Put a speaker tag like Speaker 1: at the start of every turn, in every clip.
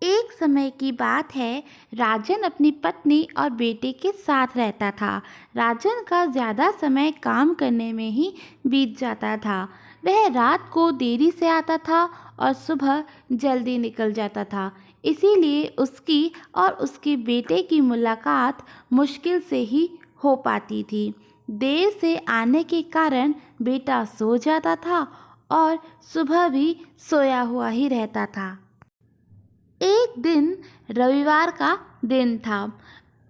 Speaker 1: एक समय की बात है। राजन अपनी पत्नी और बेटे के साथ रहता था। राजन का ज़्यादा समय काम करने में ही बीत जाता था। वह रात को देरी से आता था और सुबह जल्दी निकल जाता था। इसीलिए उसकी और उसके बेटे की मुलाकात मुश्किल से ही हो पाती थी। देर से आने के कारण बेटा सो जाता था और सुबह भी सोया हुआ ही रहता था। एक दिन रविवार का दिन था।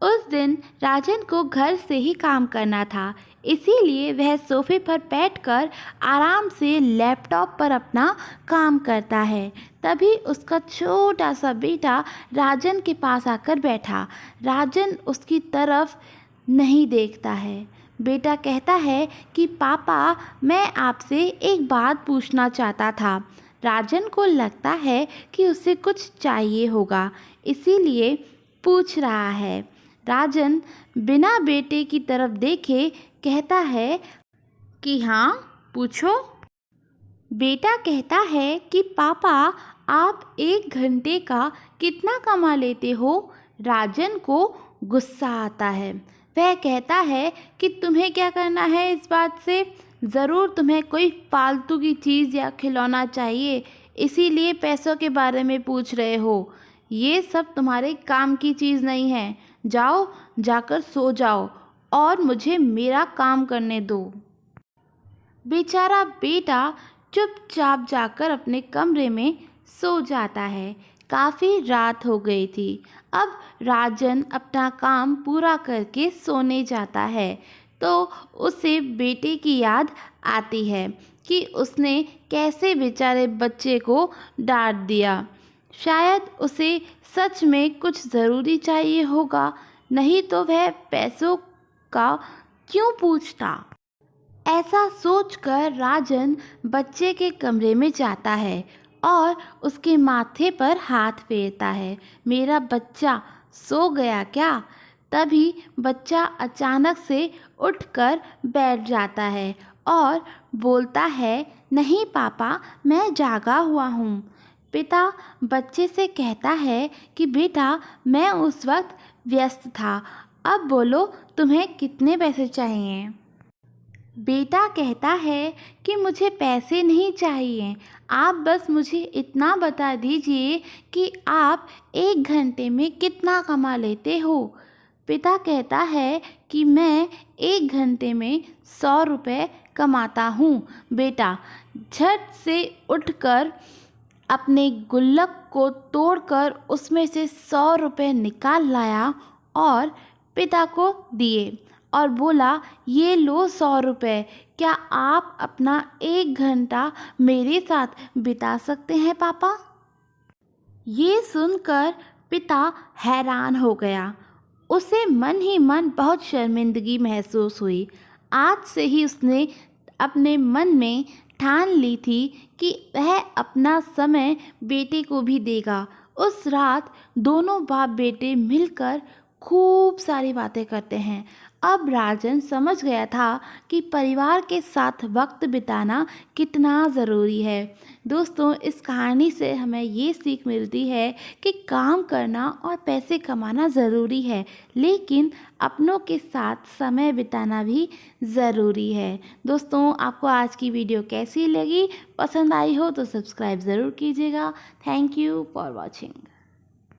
Speaker 1: उस दिन राजन को घर से ही काम करना था। इसीलिए वह सोफे पर बैठकर आराम से लैपटॉप पर अपना काम करता है। तभी उसका छोटा सा बेटा राजन के पास आकर बैठा। राजन उसकी तरफ नहीं देखता है। बेटा कहता है कि पापा, मैं आपसे एक बात पूछना चाहता था। राजन को लगता है कि उसे कुछ चाहिए होगा, इसीलिए पूछ रहा है। राजन बिना बेटे की तरफ देखे कहता है कि हाँ, पूछो। बेटा कहता है कि पापा, आप 1 घंटे का कितना कमा लेते हो? राजन को गुस्सा आता है। वह कहता है कि तुम्हें क्या करना है इस बात से? ज़रूर तुम्हें कोई फालतू की चीज़ या खिलौना चाहिए, इसीलिए पैसों के बारे में पूछ रहे हो। ये सब तुम्हारे काम की चीज़ नहीं है। जाओ, जाकर सो जाओ और मुझे मेरा काम करने दो। बेचारा बेटा चुपचाप जाकर अपने कमरे में सो जाता है। काफ़ी रात हो गई थी। अब राजन अपना काम पूरा करके सोने जाता है तो उसे बेटे की याद आती है कि उसने कैसे बेचारे बच्चे को डांट दिया। शायद उसे सच में कुछ ज़रूरी चाहिए होगा, नहीं तो वह पैसों का क्यों पूछता। ऐसा सोचकर राजन बच्चे के कमरे में जाता है और उसके माथे पर हाथ फेरता है। मेरा बच्चा सो गया क्या? तभी बच्चा अचानक से उठकर बैठ जाता है और बोलता है, नहीं पापा, मैं जागा हुआ हूँ। पिता बच्चे से कहता है कि बेटा, मैं उस वक्त व्यस्त था, अब बोलो तुम्हें कितने पैसे चाहिए। बेटा कहता है कि मुझे पैसे नहीं चाहिए, आप बस मुझे इतना बता दीजिए कि आप 1 घंटे में कितना कमा लेते हो। पिता कहता है कि मैं 1 घंटे में 100 रुपये कमाता हूँ। बेटा झट से उठकर अपने गुल्लक को तोड़कर उसमें से 100 रुपये निकाल लाया और पिता को दिए और बोला, ये लो 100 रुपये, क्या आप अपना 1 घंटा मेरे साथ बिता सकते हैं पापा? ये सुनकर पिता हैरान हो गया। उसे मन ही मन बहुत शर्मिंदगी महसूस हुई। आज से ही उसने अपने मन में ठान ली थी कि वह अपना समय बेटे को भी देगा। उस रात दोनों बाप बेटे मिलकर खूब सारी बातें करते हैं। अब राजन समझ गया था कि परिवार के साथ वक्त बिताना कितना ज़रूरी है। दोस्तों, इस कहानी से हमें ये सीख मिलती है कि काम करना और पैसे कमाना ज़रूरी है, लेकिन अपनों के साथ समय बिताना भी ज़रूरी है। दोस्तों, आपको आज की वीडियो कैसी लगी? पसंद आई हो तो सब्सक्राइब ज़रूर कीजिएगा। Thank you for watching.